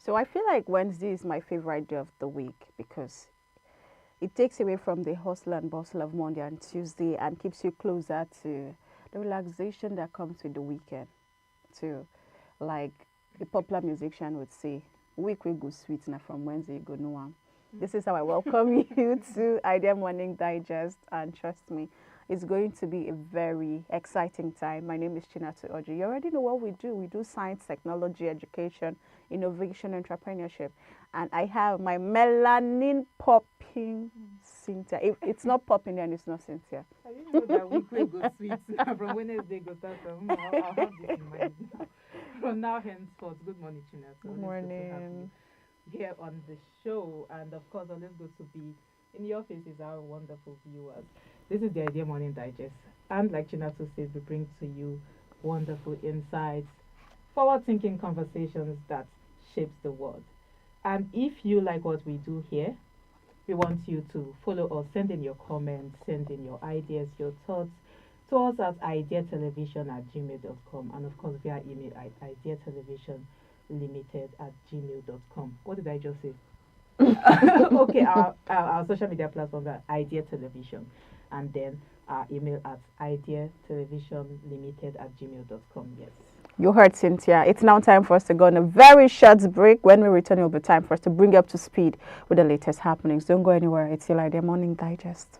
So I feel like Wednesday is my favorite day of the week because it takes away from the hustle and bustle of Monday and Tuesday and keeps you closer to the relaxation that comes with the weekend. To like a popular musician would say, week will go sweet now from Wednesday you go no one. This is how I welcome you to Idea Morning Digest, and trust me, it's going to be a very exciting time. My name is Chinatu Oji. You already know what we do. We do science, technology, education, innovation, entrepreneurship. And I have my melanin popping Cynthia. If it's not popping, then it's not Cynthia. I didn't know that week will go sweet. From Wednesday go start. I'll have this in mind now. From now henceforth, good morning, Chinatu. Good morning. Here on the show, and of course always good to be in your faces, our wonderful viewers. This is the Idea Morning Digest, and like Chinatu said, we bring to you wonderful insights, forward-thinking conversations that shapes the world. And if you like what we do here, we want you to follow us, send in your comments, send in your ideas, your thoughts to us at ideatelevision@gmail.com, and of course via email at ideatelevisionlimited@gmail.com. What did I just say? Okay, our social media platforms are Idea Television, and then our email at ideatelevisionlimited@gmail.com. Yes. You heard Cynthia. It's now time for us to go on a very short break. When we return, it will be time for us to bring you up to speed with the latest happenings. Don't go anywhere. It's your Idea Morning Digest.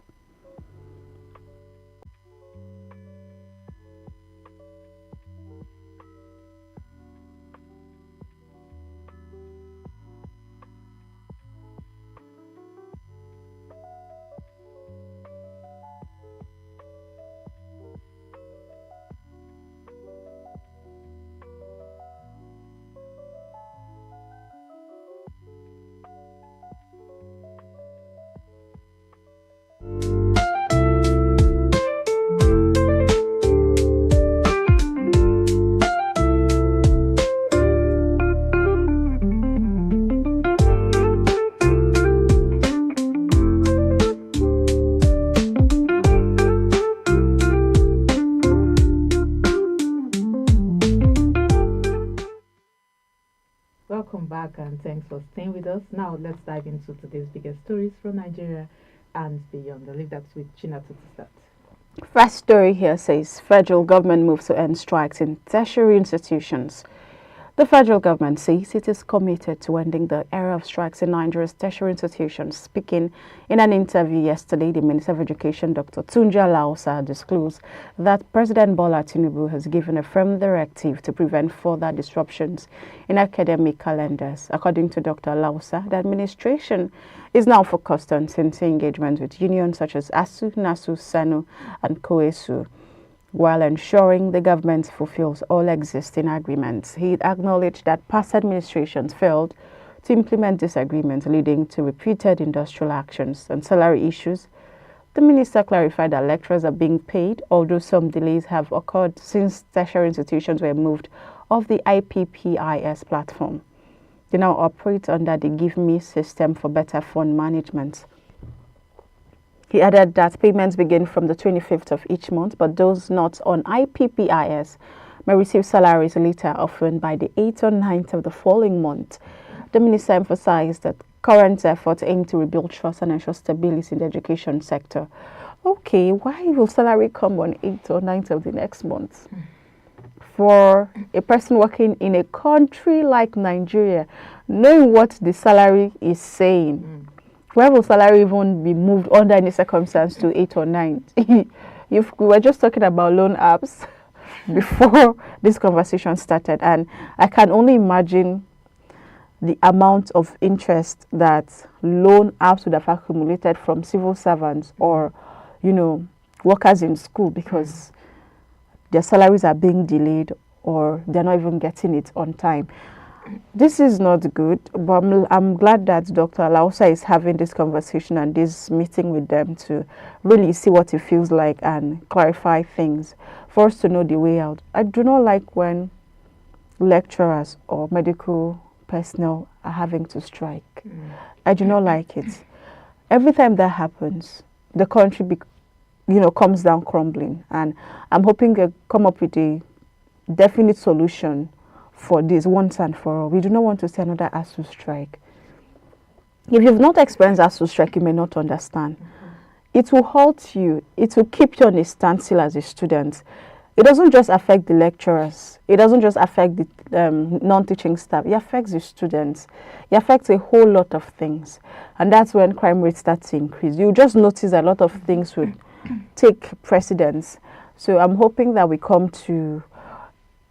Welcome back, and thanks for staying with us. Now let's dive into today's biggest stories from Nigeria and beyond. I'll leave that with Chinatu to start. First story here says federal government moves to end strikes in tertiary institutions. The federal government says it is committed to ending the era of strikes in Nigeria's tertiary institutions. Speaking in an interview yesterday, the Minister of Education, Dr. Tunja Lausa, disclosed that President Bola Tinubu has given a firm directive to prevent further disruptions in academic calendars. According to Dr. Lausa, the administration is now focused on sincere engagement with unions such as ASU, NASU, SANU, and COESU, while ensuring the government fulfills all existing agreements. He acknowledged that past administrations failed to implement this agreement, leading to repeated industrial actions. On salary issues, the minister clarified that lecturers are being paid, although some delays have occurred since tertiary institutions were moved off the IPPIS platform. They now operate under the Give Me system for better fund management. He added that payments begin from the 25th of each month, but those not on IPPIS may receive salaries later, often by the 8th or 9th of the following month. The minister emphasized that current efforts aim to rebuild trust and ensure stability in the education sector. Okay, why will salary come on 8th or 9th of the next month? For a person working in a country like Nigeria, knowing what the salary is saying, where will salary even be moved under any circumstance to 8 or 9? We were just talking about loan apps before this conversation started, and I can only imagine the amount of interest that loan apps would have accumulated from civil servants or, workers in school, because their salaries are being delayed or they're not even getting it on time. This is not good, but I'm glad that Dr. Lausa is having this conversation and this meeting with them to really see what it feels like and clarify things for us to know the way out. I do not like when lecturers or medical personnel are having to strike. I do not like it. Every time that happens, the country comes down crumbling, and I'm hoping they come up with a definite solution for this once and for all. We do not want to see another ASU strike. If you've not experienced ASU strike, you may not understand. It will halt you. It will keep you on a standstill as a student. It doesn't just affect the lecturers. It doesn't just affect the non-teaching staff. It affects the students. It affects a whole lot of things. And that's when crime rates start to increase. You just notice a lot of things would take precedence. So I'm hoping that we come to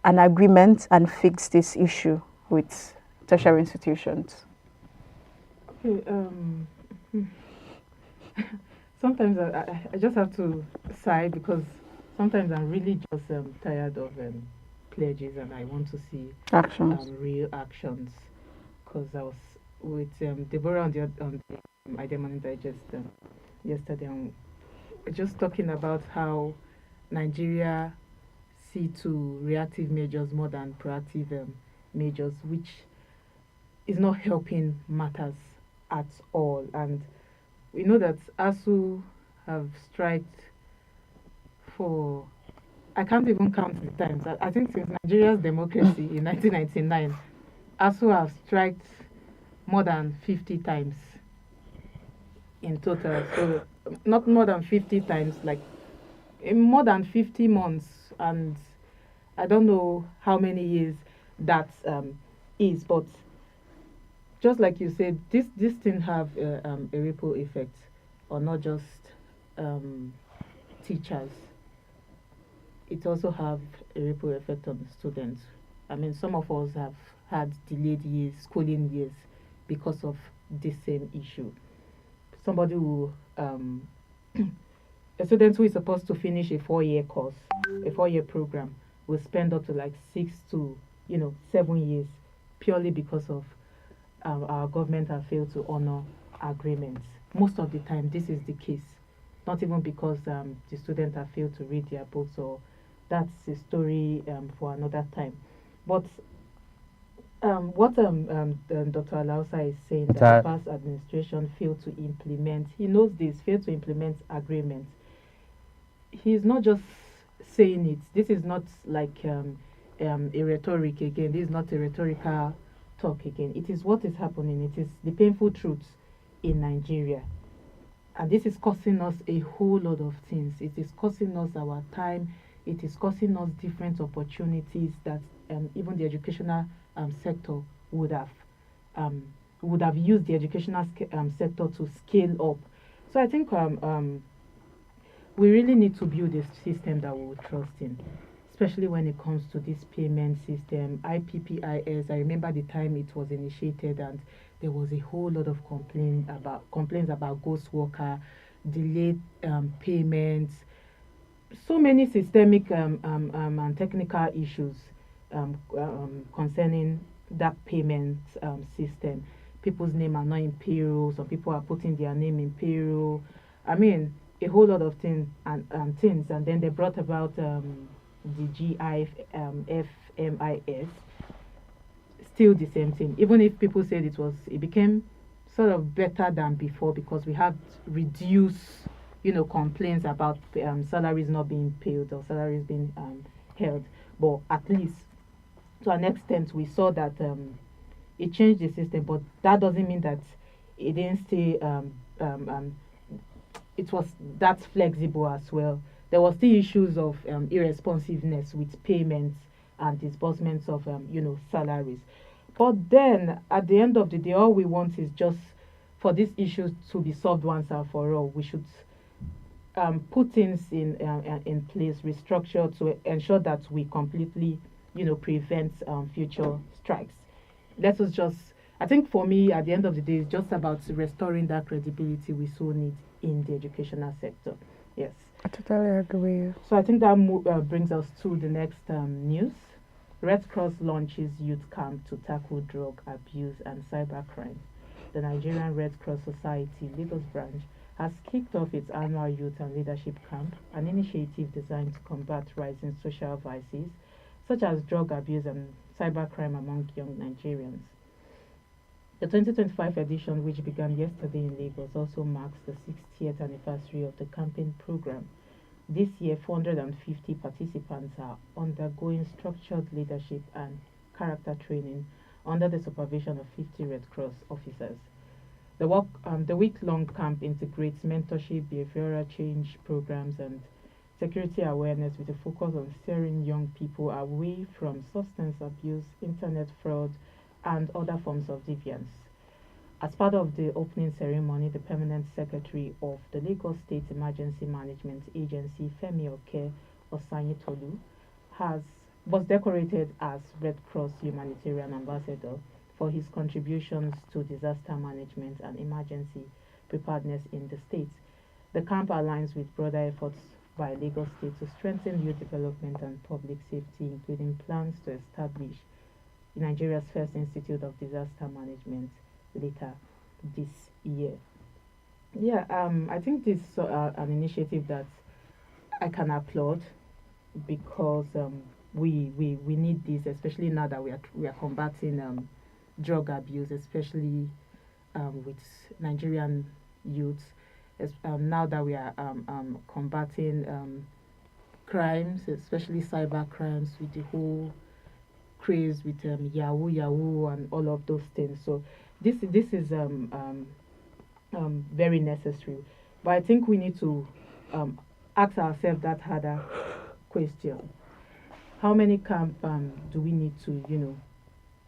an agreement and fix this issue with tertiary institutions. Okay, sometimes I just have to sigh because sometimes I'm really just tired of pledges and I want to see Actions. real actions. Because I was with Deborah on the Idea Money Digest yesterday, and we're just talking about how Nigeria see to reactive measures more than proactive measures, which is not helping matters at all. And we know that ASU have striked for, I can't even count the times. I think since Nigeria's democracy in 1999, ASU have striked more than 50 times in total. So not more than 50 times, like in more than 50 months. And I don't know how many years that is, but just like you said, this thing have a ripple effect on not just um, teachers. It also have a ripple effect on students. I mean, some of us have had delayed years, schooling years, because of the same issue. Somebody who a student who is supposed to finish a 4-year course, a 4-year program, will spend up to like 6 to 7 years purely because of our government have failed to honor agreements. Most of the time, this is the case. Not even because the students have failed to read their books, or that's a story for another time. But what Dr. Alausa is saying, that the past administration failed to implement, he knows this, failed to implement agreements. He's not just saying it. This is not like a rhetoric again. This is not a rhetorical talk again. It is what is happening. It is the painful truths in Nigeria. And this is costing us a whole lot of things. It is costing us our time. It is costing us different opportunities that even the educational sector would have used the educational sector to scale up. So I think we really need to build a system that we will trust in, especially when it comes to this payment system, IPPIS. I remember the time it was initiated, and there was a whole lot of complaints about ghost worker, delayed payments, so many systemic and technical issues concerning that payment system. People's name are not in payroll. Some people are putting their name in payroll. I mean, a whole lot of things and then they brought about the GIFMIS. Still the same thing. Even if people said it became sort of better than before because we had reduced, complaints about salaries not being paid or salaries being held. But at least to an extent, we saw that it changed the system. But that doesn't mean that it didn't stay. It was that flexible as well. There was still issues of irresponsiveness with payments and disbursements of salaries. But then at the end of the day, all we want is just for these issues to be solved once and for all. We should put things in place, restructure to ensure that we completely, prevent future strikes. Let us just, I think for me, at the end of the day, it's just about restoring that credibility we so need in the educational sector. Yes. I totally agree. So I think that brings us to the next news. Red Cross launches youth camp to tackle drug abuse and cybercrime. The Nigerian Red Cross Society Lagos branch has kicked off its annual youth and leadership camp, an initiative designed to combat rising social vices such as drug abuse and cybercrime among young Nigerians. The 2025 edition, which began yesterday in Lagos, also marks the 60th anniversary of the campaign program. This year, 450 participants are undergoing structured leadership and character training under the supervision of 50 Red Cross officers. The week-long camp integrates mentorship, behavioral change programs, and security awareness with a focus on steering young people away from substance abuse, internet fraud, and other forms of deviance. As part of the opening ceremony, the permanent secretary of the Lagos State Emergency Management Agency, Femi Oke Osanyitolu, was decorated as Red Cross Humanitarian Ambassador for his contributions to disaster management and emergency preparedness in the state. The camp aligns with broader efforts by Lagos State to strengthen youth development and public safety, including plans to establish Nigeria's first Institute of Disaster Management later this year. Yeah, I think this is an initiative that I can applaud because we need this, especially now that we are combating drug abuse, especially with Nigerian youths. Now that we are combating crimes, especially cyber crimes, with the whole craze with Yahoo and all of those things. So this is very necessary. But I think we need to ask ourselves that harder question: how many camp do we need to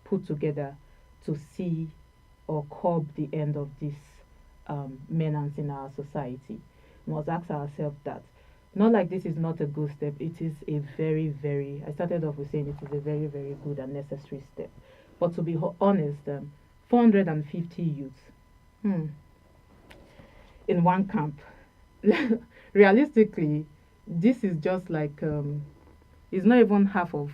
put together to see or curb the end of this menace in our society? We must ask ourselves that. Not like this is not a good step. It is a very, very, I started off with saying it is a very, very good and necessary step. But to be honest, 450 youths in one camp. Realistically, this is just like, it's not even half of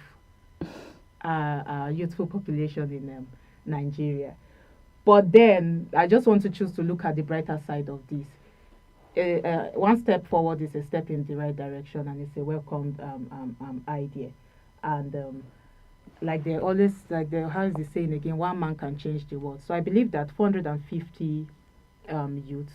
our youthful population in Nigeria. But then, I just want to choose to look at the brighter side of this. One step forward is a step in the right direction, and it's a welcome idea. And like they always, how is the saying again? One man can change the world. So I believe that 450 youths,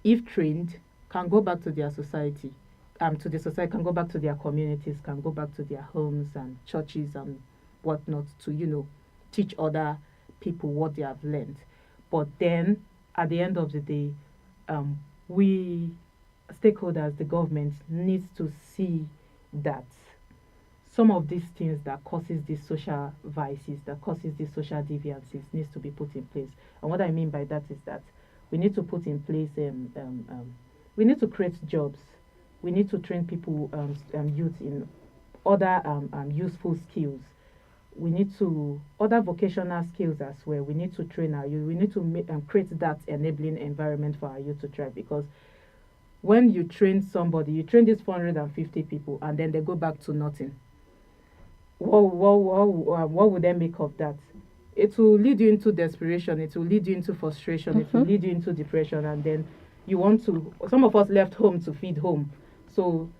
if trained, can go back to their society, can go back to their communities, can go back to their homes and churches and whatnot to teach other people what they have learned. But then, at the end of the day, we stakeholders, the government, needs to see that some of these things that causes these social vices, that causes these social deviances, needs to be put in place. And what I mean by that is that we need to put in place, we need to create jobs. We need to train people, youth, in other useful skills. We need to, other vocational skills as well. We need to train our youth. We need to create that enabling environment for our youth to thrive. Because when you train somebody, you train these 450 people, and then they go back to nothing. What would they make of that? It will lead you into desperation. It will lead you into frustration. It will lead you into depression. And then you want to, some of us left home to feed home. So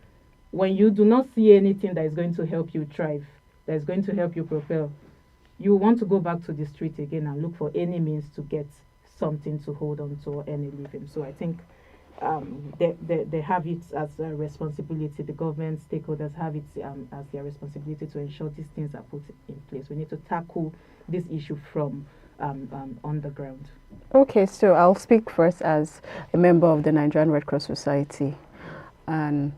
when you do not see anything that is going to help you thrive, that is going to help you propel, you want to go back to the street again and look for any means to get something to hold on to or any living. So I think they have it as a responsibility. The government stakeholders have it as their responsibility to ensure these things are put in place. We need to tackle this issue from on the ground. Okay, so I'll speak first as a member of the Nigerian Red Cross Society. And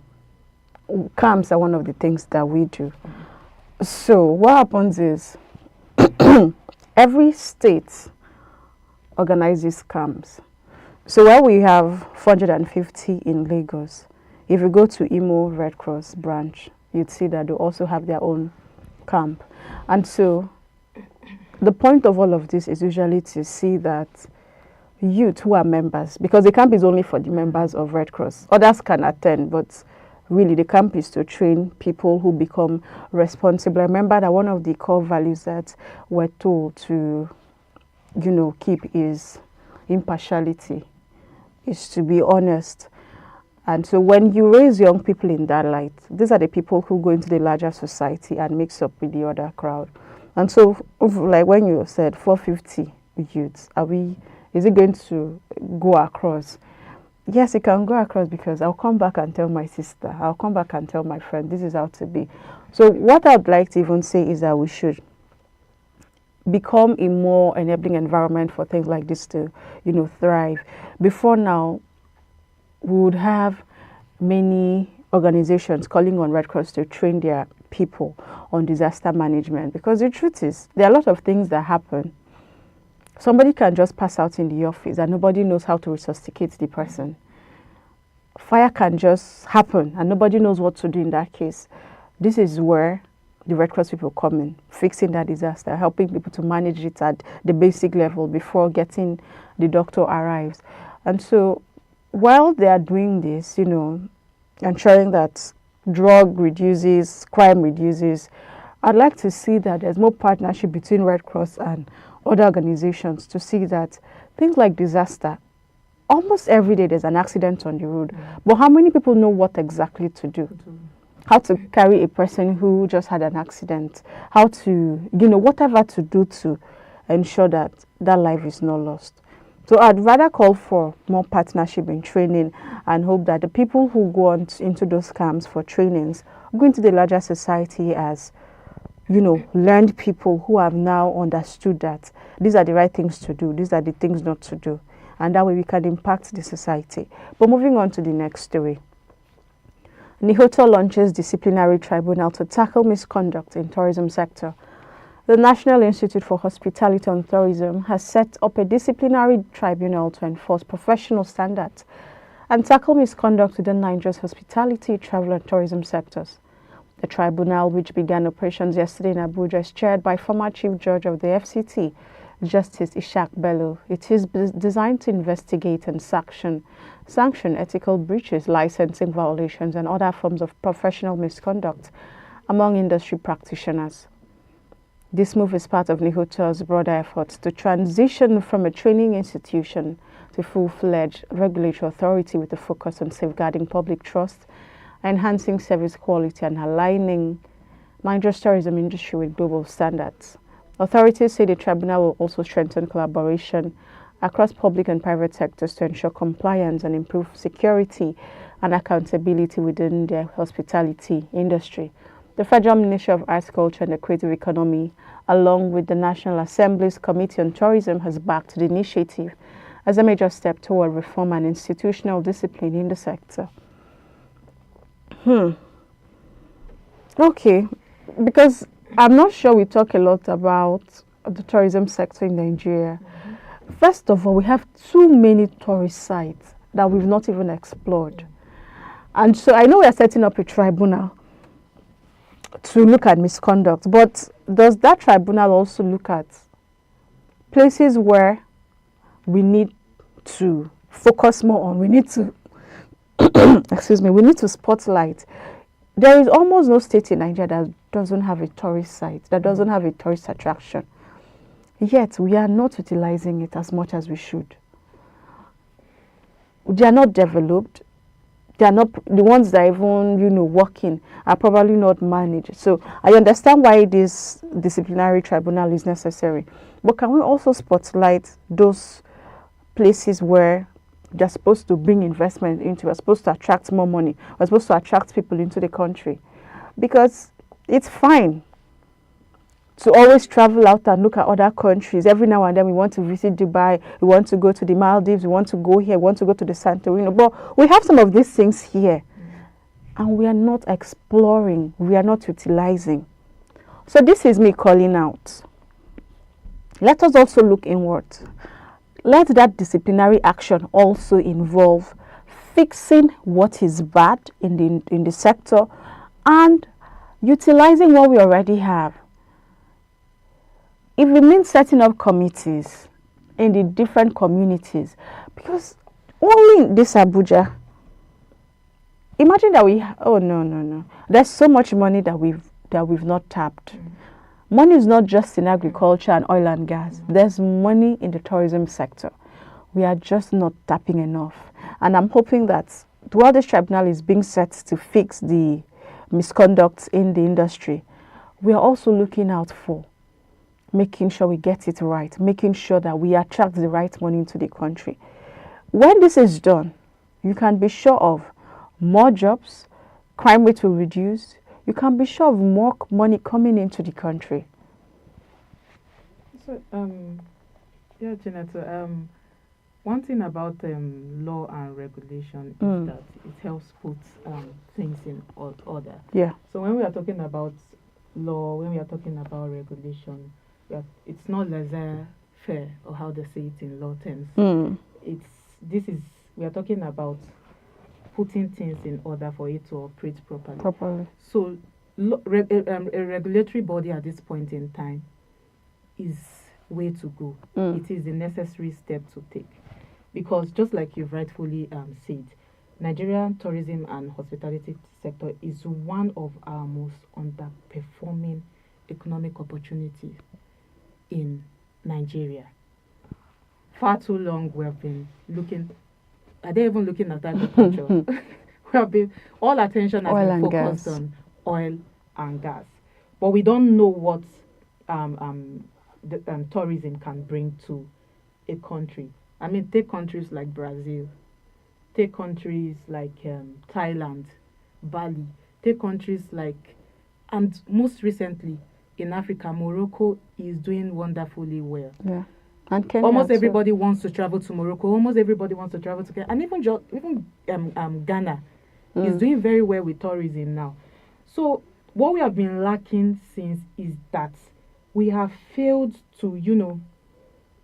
camps are one of the things that we do. So what happens is every state organizes camps. So while we have 450 in Lagos, if you go to Imo Red Cross branch, you'd see that they also have their own camp. And so the point of all of this is usually to see that youth who are members, because the camp is only for the members of Red Cross. Others can attend, but really the camp is to train people who become responsible. Remember that one of the core values that we're told to, keep is impartiality, is to be honest. And so when you raise young people in that light, these are the people who go into the larger society and mix up with the other crowd. And so, like when you said 450 youths, is it going to go across? Yes, it can go across, because I'll come back and tell my sister, I'll come back and tell my friend, this is how to be. So what I'd like to even say is that we should become a more enabling environment for things like this to, thrive. Before now, we would have many organizations calling on Red Cross to train their people on disaster management, because the truth is there are a lot of things that happen. Somebody can just pass out in the office and nobody knows how to resuscitate the person. Fire can just happen and nobody knows what to do in that case. This is where the Red Cross people come in, fixing that disaster, helping people to manage it at the basic level before getting the doctor arrives. And so while they are doing this, ensuring that drug reduces, crime reduces, I'd like to see that there's more partnership between Red Cross and other organizations to see that things like disaster, almost every day there's an accident on the road. But how many people know what exactly to do? How to carry a person who just had an accident, how to, whatever to do to ensure that that life is not lost. So I'd rather call for more partnership in training and hope that the people who go on into those camps for trainings go into the larger society as, learned people who have now understood that these are the right things to do, these are the things not to do. And that way we can impact the society. But moving on to the next story. Nihoto launches disciplinary tribunal to tackle misconduct in tourism sector. The National Institute for Hospitality and Tourism has set up a disciplinary tribunal to enforce professional standards and tackle misconduct within Nigeria's hospitality, travel and tourism sectors. The tribunal, which began operations yesterday in Abuja, is chaired by former Chief Judge of the FCT, Justice Ishaq Bello. It is designed to investigate and sanction ethical breaches, licensing violations, and other forms of professional misconduct among industry practitioners. This move is part of Nihoto's broader efforts to transition from a training institution to full-fledged regulatory authority with a focus on safeguarding public trust, enhancing service quality, and aligning Nigeria's tourism industry with global standards. Authorities say the tribunal will also strengthen collaboration across public and private sectors to ensure compliance and improve security and accountability within the hospitality industry. The Federal Ministry of Arts, Culture and the Creative Economy, along with the National Assembly's Committee on Tourism, has backed the initiative as a major step toward reform and institutional discipline in the sector. Okay, because I'm not sure we talk a lot about the tourism sector in Nigeria. First of all, we have too many tourist sites that we've not even explored. And so I know we are setting up a tribunal to look at misconduct, but does that tribunal also look at places where we need to focus more on, we need to, we need to spotlight? There is almost no state in Nigeria that doesn't have a tourist site, that doesn't have a tourist attraction. Yet, we are not utilizing it as much as we should. They are not developed. They are not, the ones that are even, working are probably not managed. So I understand why this disciplinary tribunal is necessary. But can we also spotlight those places where they're supposed to bring investment into, we're supposed to attract more money, we're supposed to attract people into the country? Because it's fine to always travel out and look at other countries. Every now and then we want to visit Dubai, we want to go to the Maldives, we want to go here, we want to go to the Santorini. But we have some of these things here and we are not exploring, we are not utilizing. So this is me calling out. Let us also look inward. Let that disciplinary action also involve fixing what is bad in the sector and utilizing what we already have. If it means setting up committees in the different communities, because only in this Abuja, imagine that no. There's so much money that we've not tapped. Money is not just in agriculture and oil and gas. There's money in the tourism sector. We are just not tapping enough. And I'm hoping that while this tribunal is being set to fix the misconduct in the industry, we are also looking out for making sure we get it right, making sure that we attract the right money into the country. When this is done, you can be sure of more jobs, crime rate will reduce, you can be sure of more money coming into the country. So, yeah, Janet, one thing about law and regulation is that it helps put things in order. Yeah. So when we are talking about law, when we are talking about regulation, it's not laissez-faire, or how they say it in law terms. It's this is we are talking about putting things in order for it to operate properly. So a regulatory body at this point in time is way to go. It is the necessary step to take, because just like you've rightfully said, Nigerian tourism and hospitality sector is one of our most underperforming economic opportunities in Nigeria. Far too long we have been looking. Are they even looking at agriculture? We have been, all attention has been focused on oil and gas, but we don't know what tourism can bring to a country. I mean, take countries like Brazil, take countries like Thailand, Bali, take countries like, and most recently in Africa, Morocco is doing wonderfully well. Yeah. And Kenya almost too. everybody wants to travel to Morocco. Almost everybody wants to travel to Kenya, and even Ghana is doing very well with tourism now. So what we have been lacking since is that we have failed to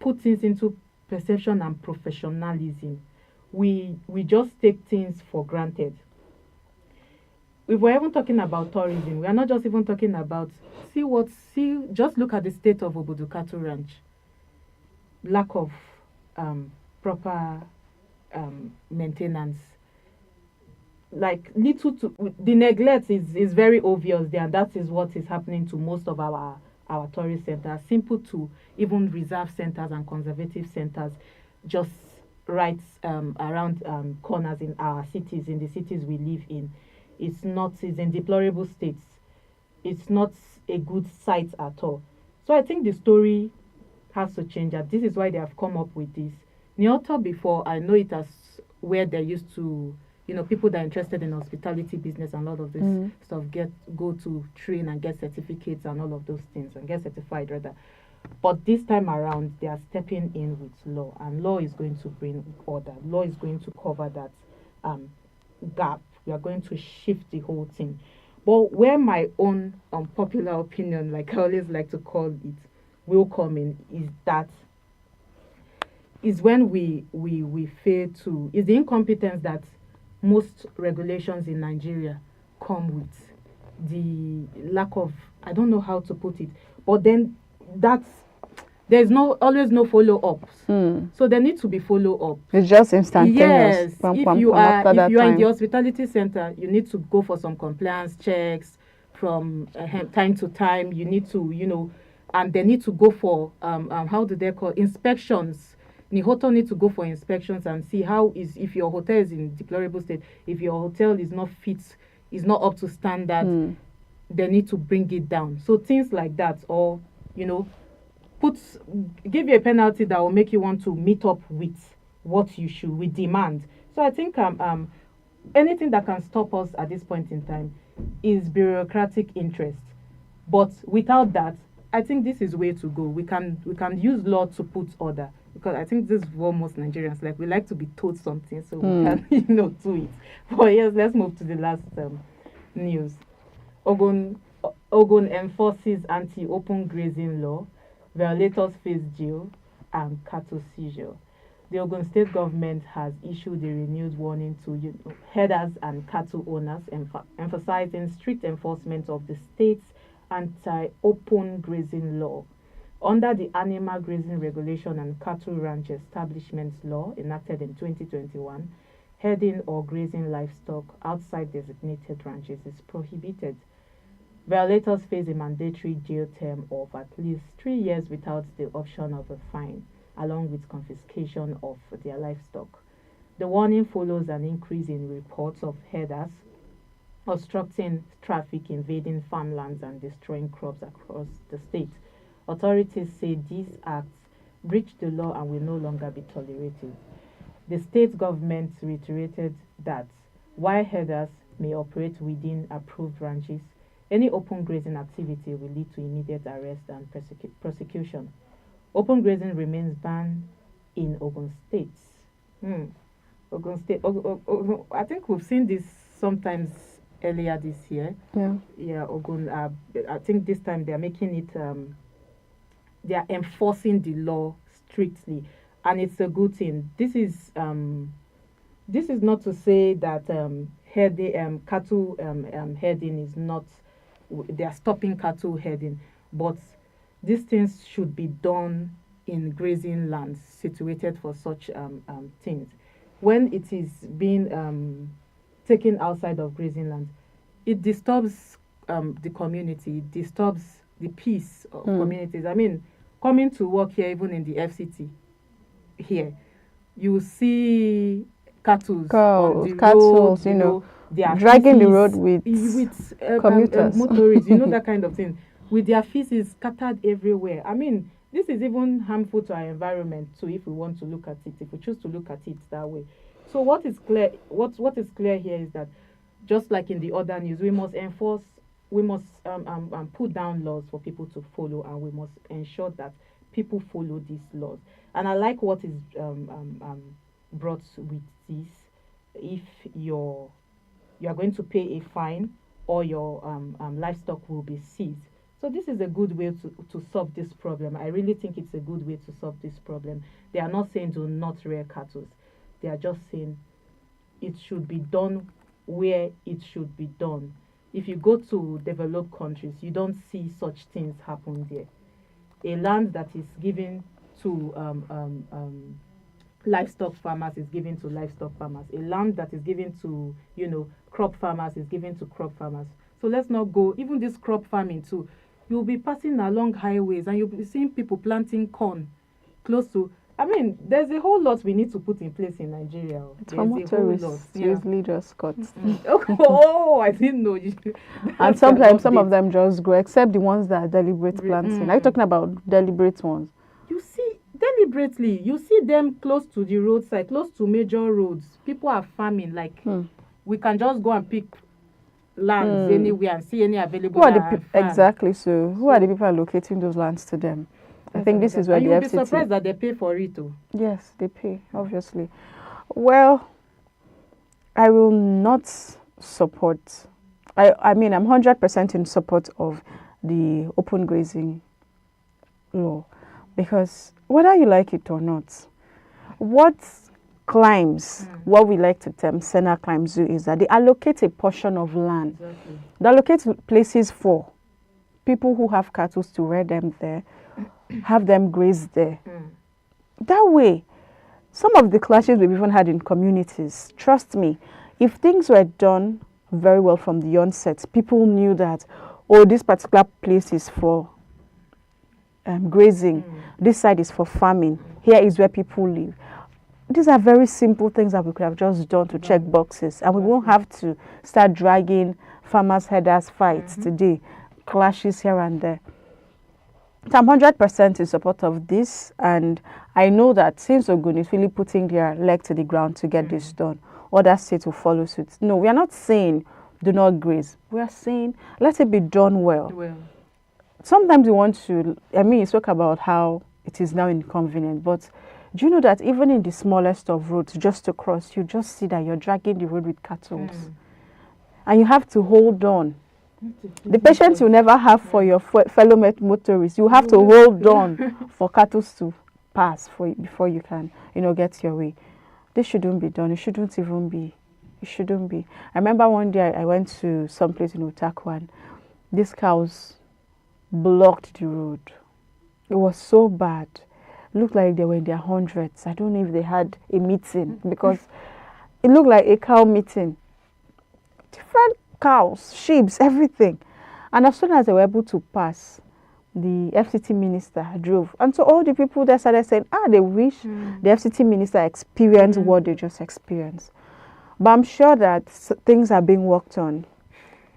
put things into perception and professionalism. We just take things for granted. If we're even talking about tourism, we are not just even talking about just look at the state of Obudukatu Ranch. Lack of proper maintenance. Like the neglect is very obvious there, and that is what is happening to most of our tourist centers. Simple to even reserve centers and conservative centers, just right around corners in our cities, in the cities we live in. It's in deplorable states. It's not a good sight at all. So I think the story has to change that. This is why they have come up with this. Nyoto before, I know it as where they used to, people that are interested in hospitality business and a lot of this stuff go to train and get certificates and all of those things, and get certified rather. But this time around, they are stepping in with law, and law is going to bring order. Law is going to cover that gap. We are going to shift the whole thing. But where my own unpopular opinion, like I always like to call it, will come in is when we fail to, is the incompetence that most regulations in Nigeria come with. The lack of, I don't know how to put it, but then there's always no follow-ups. So there needs to be follow-up. It's just instantaneous. Yes, if you are in the hospitality center, you need to go for some compliance checks from time to time. You need to, and they need to go for how do they call inspections. Nihoto need to go for inspections and see if your hotel is in deplorable state, if your hotel is not fit, is not up to standard, they need to bring it down. So things like that, or give you a penalty that will make you want to meet up with what you should, with demand. So I think anything that can stop us at this point in time is bureaucratic interest. But without that, I think this is way to go. We can use law to put order, because I think this is what most Nigerians like. We like to be told something, so we can do it. But yes, let's move to the last news. Ogun enforces anti-open grazing law. Violators face jail and cattle seizure. The Ogun state government has issued a renewed warning to herders and cattle owners, emphasizing strict enforcement of the state's anti-open grazing law. Under the Animal Grazing Regulation and Cattle Ranch Establishments Law enacted in 2021, herding or grazing livestock outside designated ranches is prohibited. Violators face a mandatory jail term of at least 3 years without the option of a fine, along with confiscation of their livestock. The warning follows an increase in reports of herders obstructing traffic, invading farmlands, and destroying crops across the state. Authorities say these acts breach the law and will no longer be tolerated. The state government reiterated that while herders may operate within approved ranches, any open grazing activity will lead to immediate arrest and prosecution. Open grazing remains banned in Ogun State. Hmm. Ogun State. I think we've seen this sometimes earlier this year. Yeah. Yeah, Ogun. I think this time they are making it. They are enforcing the law strictly, and it's a good thing. This is not to say that cattle herding is not. They are stopping cattle herding, but these things should be done in grazing lands situated for such things. When it is being taken outside of grazing lands, it disturbs the community, it disturbs the peace of communities. I mean, coming to work here, even in the FCT here, you see cattle on the road, you know, their dragging the feces road with commuters, motorists, that kind of thing, with their feces scattered everywhere. I mean, this is even harmful to our environment too, if we want to look at it, if we choose to look at it that way. So what is clear, what is clear here is that, just like in the other news, we must enforce, we must put down laws for people to follow, and we must ensure that people follow these laws. And I like what is brought with this. If you are going to pay a fine, or your livestock will be seized. So this is a good way to solve this problem. I really think it's a good way to solve this problem. They are not saying do not rear cattle. They are just saying it should be done where it should be done. If you go to developed countries, you don't see such things happen there. A land that is given to livestock farmers is given to livestock farmers. A land that is given to, crop farmers is given to crop farmers. So let's not go, even this crop farming too. You'll be passing along highways and you'll be seeing people planting corn close to. I mean, there's a whole lot we need to put in place in Nigeria. It's for motorists, usually just cut. Oh, I didn't know. And sometimes some of them just go, except the ones that are deliberate planting. Are you talking about deliberate ones? You see, deliberately, you see them close to the roadside, close to major roads. People are farming, like we can just go and pick lands anywhere and see any available land. Exactly, so who are the people allocating those lands to them? I think this is where the FCT... You'll be surprised that they pay for it too. Yes, they pay, obviously. Well, I will not support... I mean, I'm 100% in support of the open grazing law. Because whether you like it or not, what what we like to term Senna climbs do is that they allocate a portion of land. Exactly. They allocate places for people who have cattle to rear them there, have them graze there. That way, some of the clashes we've even had in communities, trust me, if things were done very well from the onset, people knew that, oh, this particular place is for grazing, this side is for farming, here is where people live. These are very simple things that we could have just done to check boxes, and we won't have to start dragging farmers' herders fights today, clashes here and there. So I'm 100% in support of this, and I know that since Ogun is really putting their leg to the ground to get this done, other states will follow suit. No, we are not saying do not graze. We are saying let it be done well. Sometimes we want to, you spoke about how it is now inconvenient, but do you know that even in the smallest of roads, just to cross, you just see that you're dragging the road with cattle. And you have to hold on. The patience you never have for your fellow motorists, you have to hold on for cattle to pass before you can, get your way. This shouldn't be done. It shouldn't even be. It shouldn't be. I remember one day I went to some place in Otakwan. These cows blocked the road. It was so bad. It looked like they were in their hundreds. I don't know if they had a meeting because it looked like a cow meeting. Different cows, sheep, everything. And as soon as they were able to pass, the FCT minister drove. And so all the people there started saying, they wish the FCT minister experienced what they just experienced. But I'm sure that things are being worked on.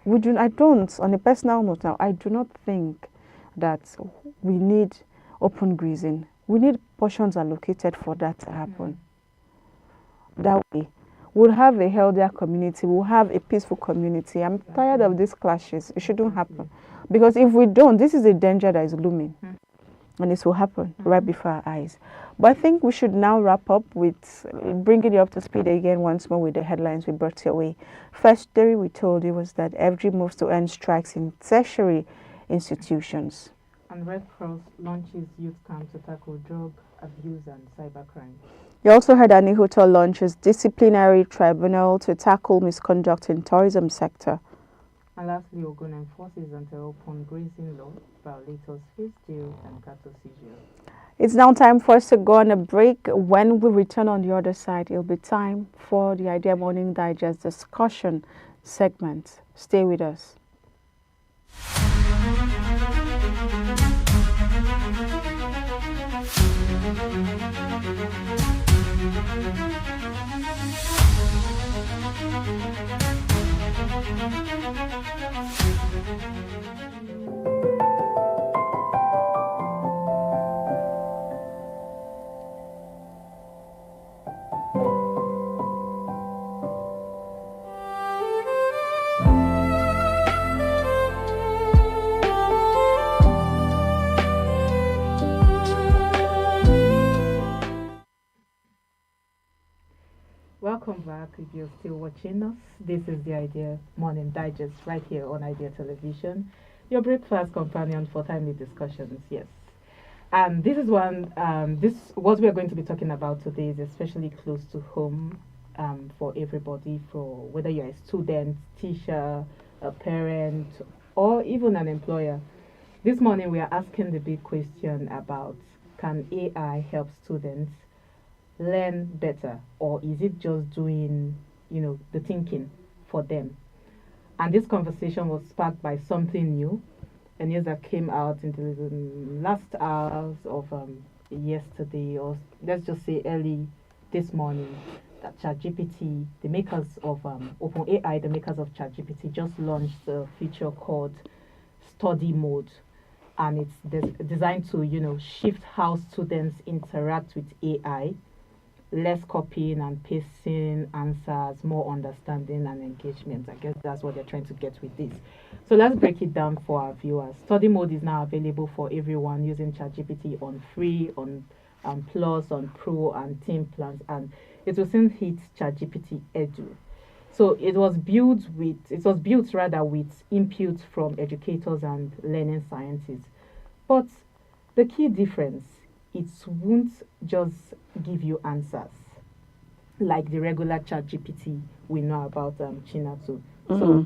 On a personal note now, I do not think that we need open grazing. We need portions allocated for that to happen. That way, we'll have a healthier community. We'll have a peaceful community. I'm tired of these clashes. It shouldn't happen. Because if we don't, this is a danger that is looming. and this will happen right before our eyes. But I think we should now wrap up with bringing you up to speed again once more with the headlines we brought your way. First story we told you was that FG moves to end strikes in tertiary institutions. And Red Cross launches youth camp to tackle drug abuse and cybercrime. You also heard that Nihuta launches disciplinary tribunal to tackle misconduct in tourism sector. And lastly, Ogun enforces anti-open grazing law, violators face jail and cattle seizure. It's now time for us to go on a break. When we return on the other side, it'll be time for the Idea Morning Digest discussion segment. Stay with us. Welcome back. If you're still watching us, this is the Idea Morning Digest right here on Idea Television, your breakfast companion for timely discussions. Yes, and this is what we are going to be talking about today is especially close to home for everybody, for whether you're a student, teacher, a parent, or even an employer. This morning we are asking the big question about, can AI help students learn better, or is it just doing the thinking for them? And this conversation was sparked by something new, a news that came out in the last hours of yesterday, or let's just say early this morning, that ChatGPT, the makers of OpenAI, the makers of ChatGPT, just launched a feature called study mode, and it's designed to shift how students interact with AI. Less copying and pasting answers, more understanding and engagement. I guess that's what they're trying to get with this. So let's break it down for our viewers. Study mode is now available for everyone using ChatGPT on free, on Plus, on Pro, and Team plans, and it will soon hit ChatGPT Edu. So it was built rather with input from educators and learning scientists. But the key difference, it won't just give you answers like the regular ChatGPT we know about, Chinatu. So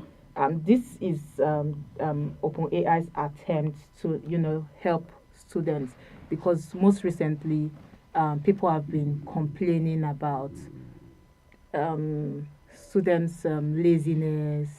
this is OpenAI's attempt to help students, because most recently people have been complaining about students' laziness,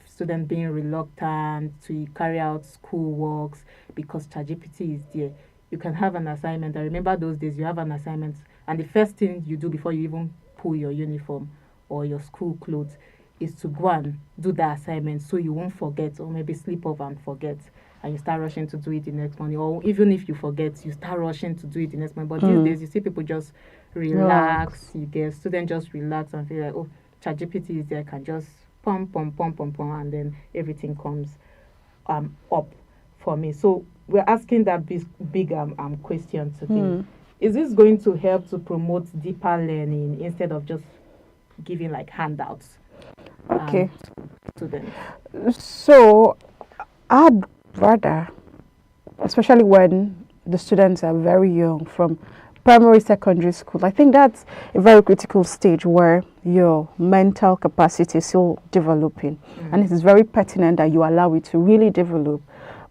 students being reluctant to carry out school works because ChatGPT is there. You can have an assignment. I remember those days you have an assignment, and the first thing you do before you even pull your uniform or your school clothes is to go and do the assignment so you won't forget, or maybe sleep off and forget, and you start rushing to do it the next morning. Or even if you forget, you start rushing to do it the next morning. But these days you see people just relax. You get students just relax and feel like, oh, ChatGPT is there, I can just pump, and then everything comes up for me. So we're asking that big question today. Is this going to help to promote deeper learning instead of just giving like handouts to students? So I'd rather, especially when the students are very young, from primary, secondary school, I think that's a very critical stage where your mental capacity is still developing, and it is very pertinent that you allow it to really develop.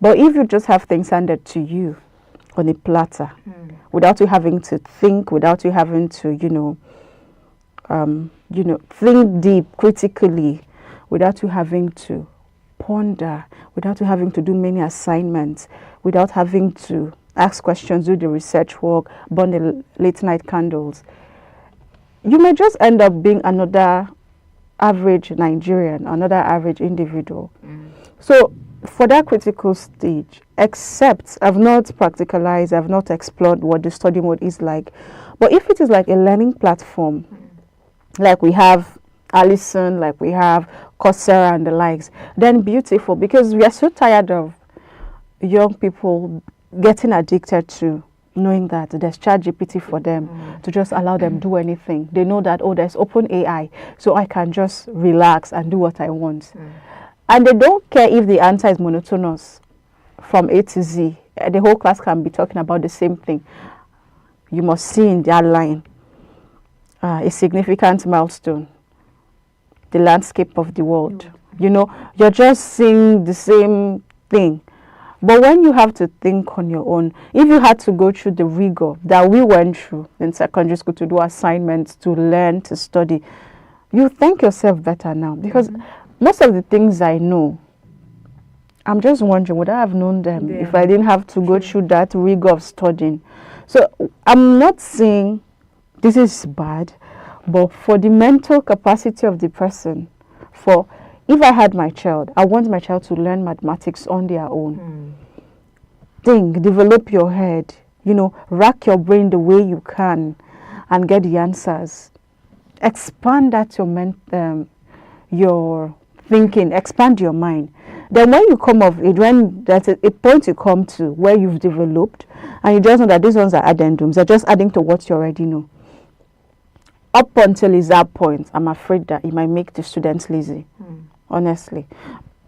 But if you just have things handed to you on a platter, without you having to think, without you having to, think deep, critically, without you having to ponder, without you having to do many assignments, without having to ask questions, do the research work, burn the late night candles, you may just end up being another average Nigerian, another average individual. So for that critical stage, except I've not practicalized, I've not explored what the study mode is like, but if it is like a learning platform, like we have Allison, like we have Coursera and the likes, then beautiful, because we are so tired of young people getting addicted to knowing that there's ChatGPT for them to just allow them do anything. They know that, oh, there's open AI, so I can just relax and do what I want. And they don't care if the answer is monotonous from A to Z. The whole class can be talking about the same thing. You must see in that line a significant milestone, the landscape of the world. You know, you're just seeing the same thing. But when you have to think on your own, if you had to go through the rigor that we went through in secondary school to do assignments, to learn, to study, you think yourself better now. Because most of the things I know, I'm just wondering, would I have known them if I didn't have to go through that rigor of studying? So I'm not saying this is bad, but for the mental capacity of the person, for if I had my child, I want my child to learn mathematics on their own. Think, develop your head, you know, rack your brain the way you can and get the answers. Expand that your thinking, expand your mind. Then when you come of it, when there's a point you come to where you've developed and you just know that these ones are addendums, they're just adding to what you already know. Up until is that point, I'm afraid that it might make the students lazy. Honestly,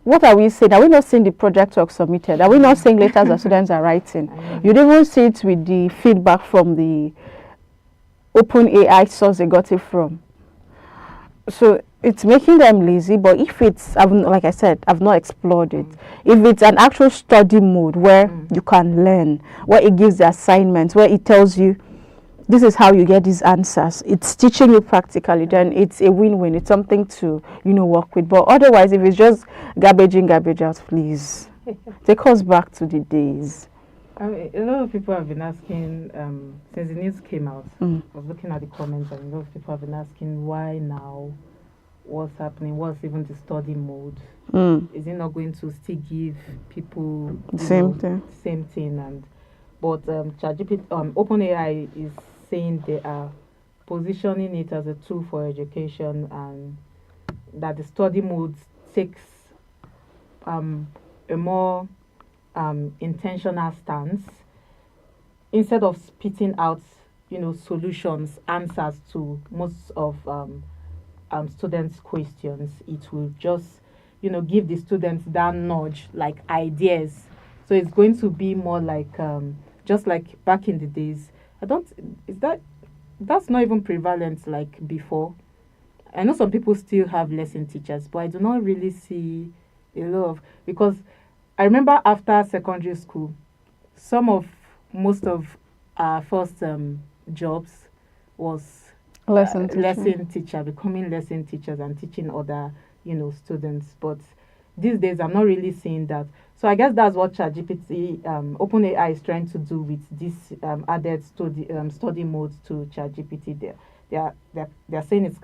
what are we saying? Are we not seeing the project work submitted? Are we not seeing letters that students are writing? You don't even see it with the feedback from the open AI source they got it from. So it's making them lazy. But if it's, like I said, I've not explored it. If it's an actual study mode where you can learn, where it gives the assignments, where it tells you this is how you get these answers, it's teaching you practically, then it's a win-win. It's something to, you know, work with. But otherwise, if it's just garbage in, garbage out, please take us back to the days. I mean, a lot of people have been asking, since the news came out, I was looking at the comments, and a lot of people have been asking why now, what's happening, what's even the study mode? Is it not going to still give people same thing? And but ChatGPT, OpenAI is saying they are positioning it as a tool for education, and that the study mode takes a more intentional stance instead of spitting out, you know, solutions, answers to most of students' questions. It will just, you know, give the students that nudge, like ideas. So it's going to be more like just like back in the days. That's not even prevalent like before. I know some people still have lesson teachers, but I do not really see a lot of, because I remember after secondary school, most of our first jobs was lesson teacher, becoming lesson teachers and teaching other, you know, students. But these days I'm not really seeing that. So I guess that's what ChatGPT, OpenAI is trying to do with this added study mode to ChatGPT. They're saying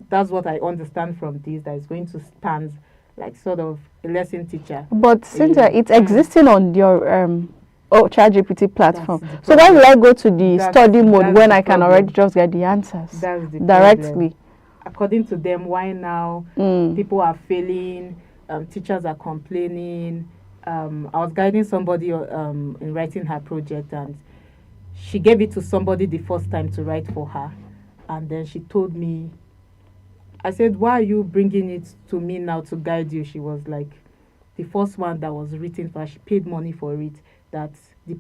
that's what I understand from this, that it's going to stand like sort of a lesson teacher. But since it's existing on your ChatGPT platform, so why will I go to the study mode when I can already just get the answers directly? According to them, why now people are failing, teachers are complaining. I was guiding somebody in writing her project, and she gave it to somebody the first time to write for her, and then she told me, I said, why are you bringing it to me now to guide you? She was like, the first one that was written for her, she paid money for it, that the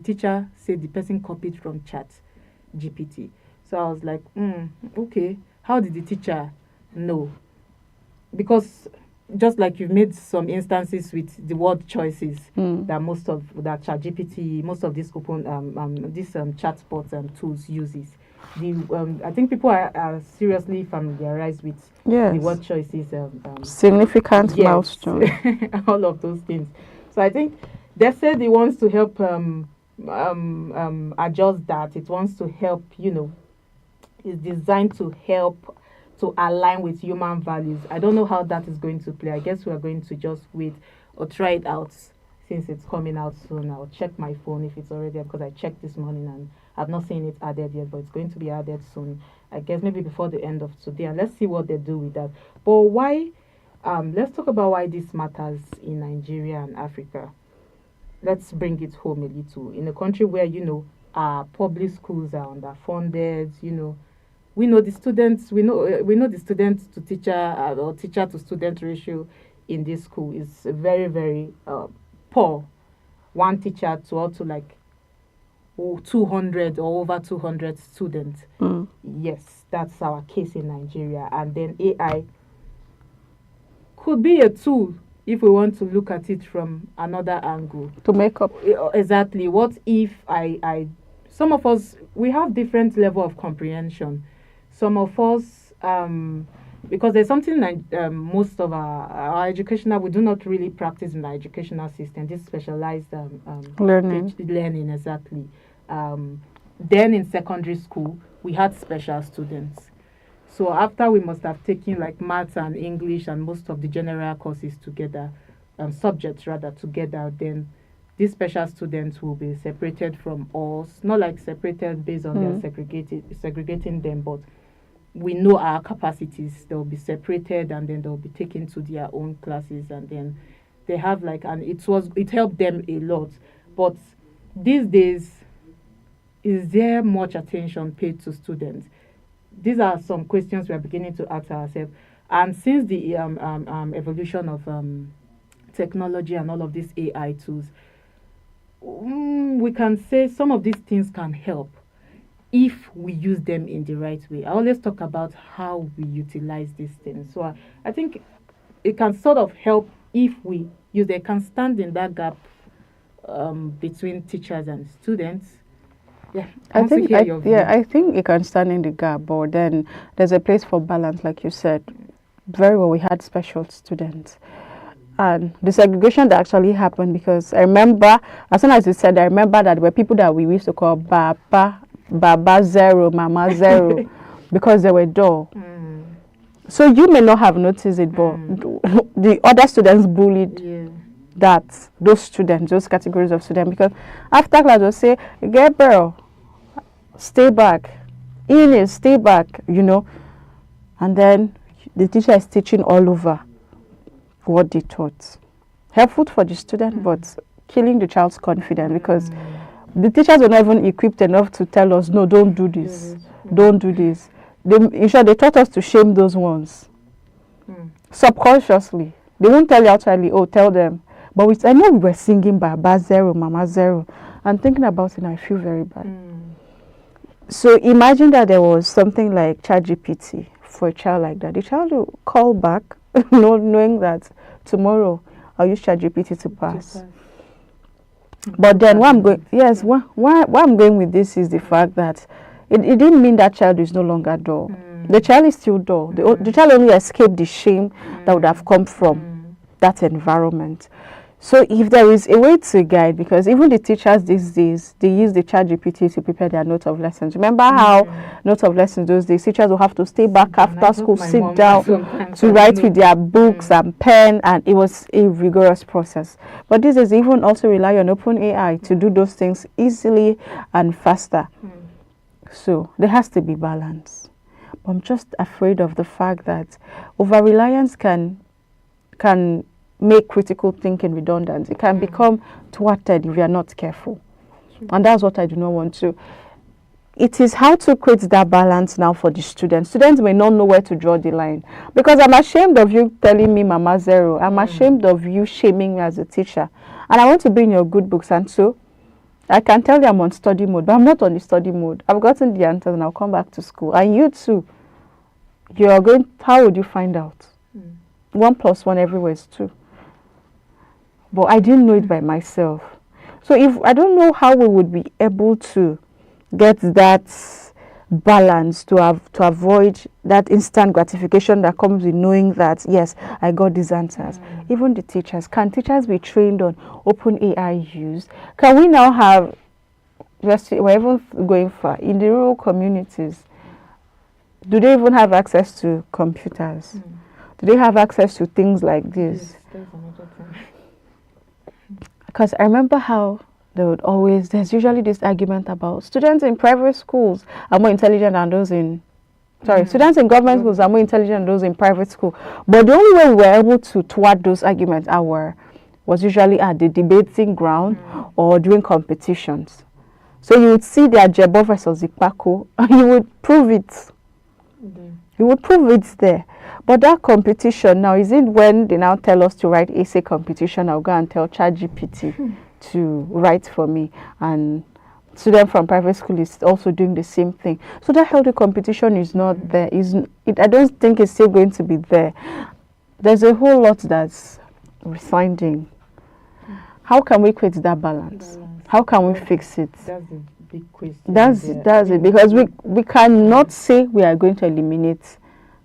teacher said the person copied from ChatGPT. So I was like, okay, how did the teacher know? Because just like you've made some instances with the word choices that ChatGPT, most of these open chatbots tools uses. I think people are seriously familiarized with the word choices. Significant milestone. All of those things. So I think they said it wants to help adjust that. It wants to help, you know, it's designed to help to align with human values. I don't know how that is going to play. I guess we are going to just wait or try it out since it's coming out soon. I'll check my phone if it's already there, because I checked this morning and I've not seen it added yet, but it's going to be added soon. I guess maybe before the end of today. And let's see what they do with that. But why? Let's talk about why this matters in Nigeria and Africa. let's bring it home a little. In a country where, our public schools are underfunded, we know the student to teacher or teacher to student ratio in this school is very, very poor. One teacher to up to like 200 or over 200 students. Yes, that's our case in Nigeria. And then AI could be a tool if we want to look at it from another angle. To make up. Exactly. What if some of us, we have different level of comprehension. Some of us, because there's something like most of our educational, we do not really practice in the educational system, this specialized learning, exactly. Then in secondary school, we had special students. So after we must have taken like maths and English and most of the general courses together, subjects rather together, then these special students will be separated from us, not like separated based on their segregating them, but we know our capacities. They'll be separated and then they'll be taken to their own classes, and then they have like, and it helped them a lot. But these days, is there much attention paid to students? These are some questions we are beginning to ask ourselves. And since the evolution of technology and all of these AI tools, we can say some of these things can help if we use them in the right way. I always talk about how we utilize these things. So I think it can sort of help if we use it. Can stand in that gap between teachers and students. Yeah, I think it can stand in the gap, but then there's a place for balance, like you said. Very well, we had special students. And the segregation that actually happened, because I remember, as soon as you said, I remember that there were people that we used to call Baba Zero, Mama Zero, because they were dull. So you may not have noticed it, but the other students bullied those students, those categories of students, because after class they'll say, Gabriel, stay back, Ines, stay back, and then the teacher is teaching all over what they taught. Helpful for the student, but killing the child's confidence, because the teachers were not even equipped enough to tell us, no, don't do this, don't do this. They taught us to shame those ones. Subconsciously. They won't tell you outrightly, tell them. But I know we were singing Baba Zero, Mama Zero, and thinking about it, I feel very bad. So imagine that there was something like ChatGPT for a child like that. The child will call back, knowing that tomorrow I'll use ChatGPT to pass. But then where I'm going with this is the fact that it didn't mean that child is no longer dull. The child is still dull. The child only escaped the shame that would have come from that environment. So if there is a way to guide, because even the teachers these days, they use the ChatGPT to prepare their note of lessons. Remember how note of lessons those days, teachers will have to stay back after school, sit down to write with their books and pen, and it was a rigorous process. But this is even also rely on open AI to do those things easily and faster. So there has to be balance. But I'm just afraid of the fact that over-reliance can make critical thinking redundant. It can become thwarted if we are not careful. And that's what I do not want to. It is how to create that balance now for the students. Students may not know where to draw the line. Because I'm ashamed of you telling me Mama Zero. I'm ashamed of you shaming me as a teacher. And I want to be in your good books. And so I can tell you I'm on study mode, but I'm not on the study mode. I've gotten the answers and I'll come back to school. And you too. How would you find out? 1 + 1 everywhere is 2. But I didn't know it by myself. So if I don't know how we would be able to get that balance to avoid that instant gratification that comes with knowing that, yes, I got these answers. Even the teachers, can teachers be trained on open AI use? Can we now have, we're even going far, in the rural communities, do they even have access to computers? Do they have access to things like this? Because I remember how there's usually this argument about students in private schools are more intelligent than those in, students in government schools are more intelligent than those in private school. But the only way we were able to thwart those arguments, our was usually at the debating ground or during competitions. So you would see their Jebo versus Ikpako, and you would prove it. You would prove it there. But that competition now, is it when they now tell us to write essay competition, I'll go and tell ChatGPT to write for me, and student from private school is also doing the same thing. So that healthy competition is not there. I don't think it's still going to be there. There's a whole lot that's resounding. How can we create that balance? How can we fix it? That's a big question. That's it. Because we cannot say we are going to eliminate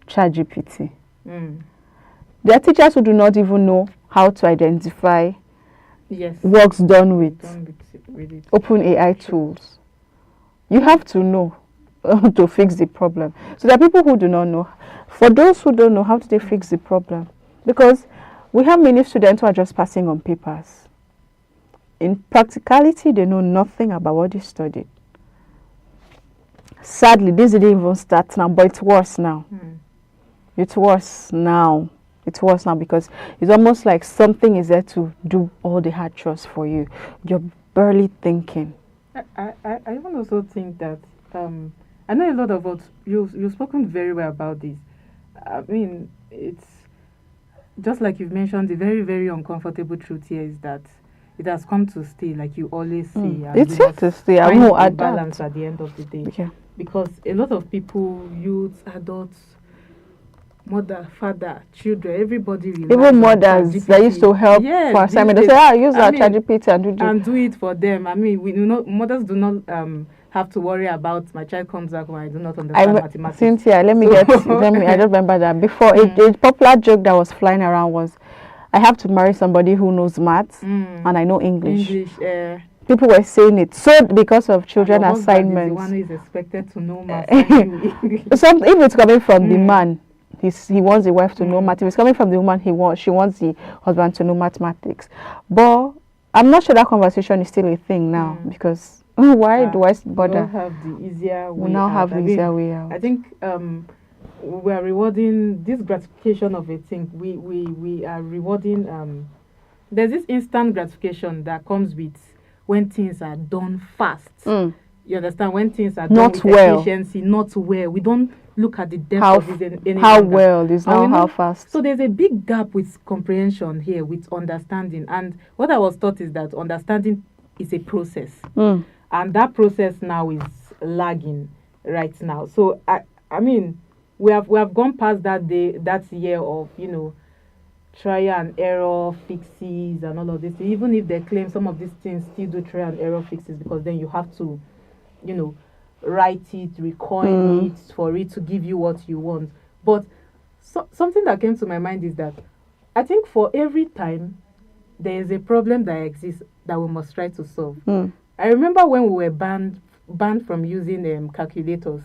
ChatGPT. There are teachers who do not even know how to identify works done with open AI tools. You have to know to fix the problem. So there are people who do not know. For those who don't know, how do they fix the problem? Because we have many students who are just passing on papers. In practicality, they know nothing about what they studied. Sadly, this didn't even start now, but it's worse now. It's worse now. It's worse now because it's almost like something is there to do all the hard chores for you. You're barely thinking. I even also think that I know a lot of us. You've spoken very well about this. I mean, it's just like you've mentioned. The very, very uncomfortable truth here is that it has come to stay, like you always say. And it's here to stay. I will adapt. Balance at the end of the day. Yeah. Because a lot of people, youths, adults, mother, father, children, everybody even mothers that used to help for assignment. They say, use our ChatGPT and do it for them. I mean, mothers do not have to worry about my child comes back when I do not understand mathematics. Cynthia, I just remember that before a popular joke that was flying around was, I have to marry somebody who knows maths and I know English. People were saying it so because of children assignments. The one who is expected to know maths. If it's coming from the man, he wants the wife to know maths. If it's coming from the woman, she wants the husband to know mathematics. But I'm not sure that conversation is still a thing now because why do I bother? We now have the easier way out. I think we are rewarding this gratification of a thing. We are rewarding. There's this instant gratification that comes with when things are done fast. You understand? When things are done with efficiency, not well. We don't look at the depth of it any how longer. Well is now how fast. So there's a big gap with comprehension here, with understanding. And what I was taught is that understanding is a process, and that process now is lagging right now. So I mean, we have gone past that year of trial and error fixes and all of this. Even if they claim some of these things still do trial and error fixes, because then you have to write it, recoin it for it to give you what you want. But something that came to my mind is that I think for every time there is a problem that exists that we must try to solve. I remember when we were banned from using calculators.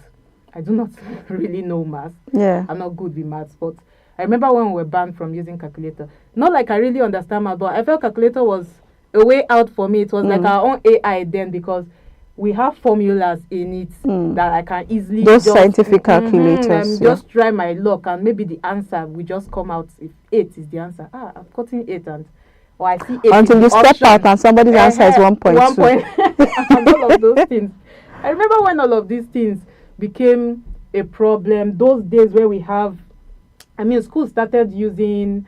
I do not really know maths. I'm not good with maths, but I remember when we were banned from using calculator. Not like I really understand math, but I felt calculator was a way out for me. It was like our own AI then, because we have formulas in it that I can easily scientific calculators. Just try my luck, and maybe the answer will just come out if 8 is the answer. I'm cutting 8 or I see 8 until you step out and somebody's answer is 1.2. And all of those things. I remember when all of these things became a problem. Those days where we have, schools started using,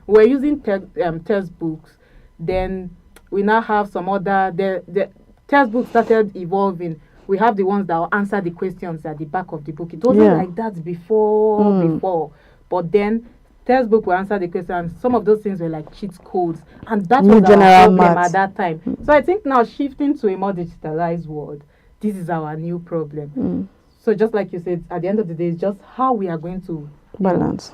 we're using textbooks. Then we now have some other, the textbooks started evolving. We have the ones that will answer the questions at the back of the book. It wasn't like that before. But then textbook will answer the questions. Some of those things were like cheat codes. And that was our problem at that time. So I think now shifting to a more digitalized world, this is our new problem. So just like you said, at the end of the day, it's just how we are going to balance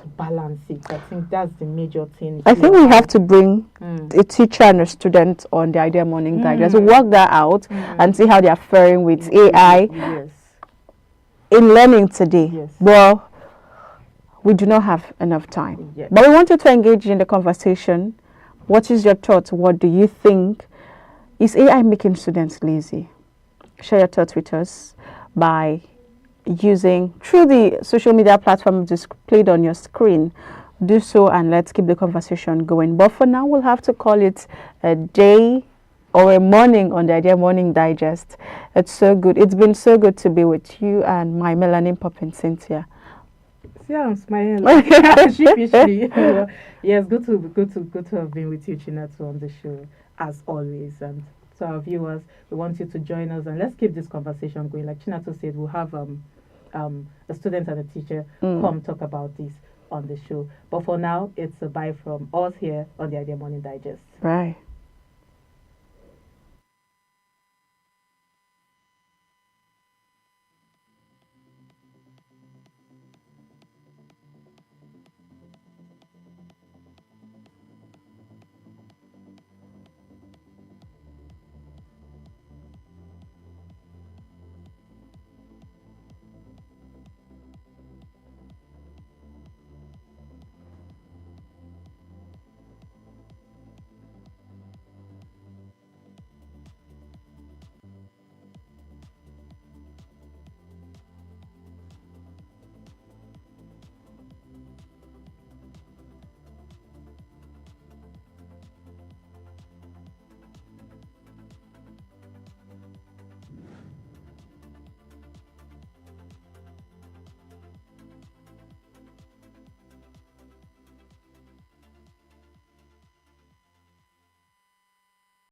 it. I think that's the major thing. I think we have to bring a teacher and a student on the Idea Morning Digest. Work that out and see how they are faring with AI in learning today. Well, we do not have enough time. But we wanted to engage in the conversation. What is your thoughts? What do you think? Is AI making students lazy? Share your thoughts with us by using through the social media platform displayed on your screen do so and let's keep the conversation going. But for now, we'll have to call it a day or a morning on the Idea Morning Digest. It's so good. It's been so good to be with you and my melanin popping Cynthia. See, I'm smiling like sheepishly. Yes, good to have been with you, Chinatu, on the show as always. And to our viewers, we want you to join us and let's keep this conversation going. Like Chinatu said, we'll have a student and a teacher come talk about this on the show. But for now, it's a bye from us here on the Idea Morning Digest. Right.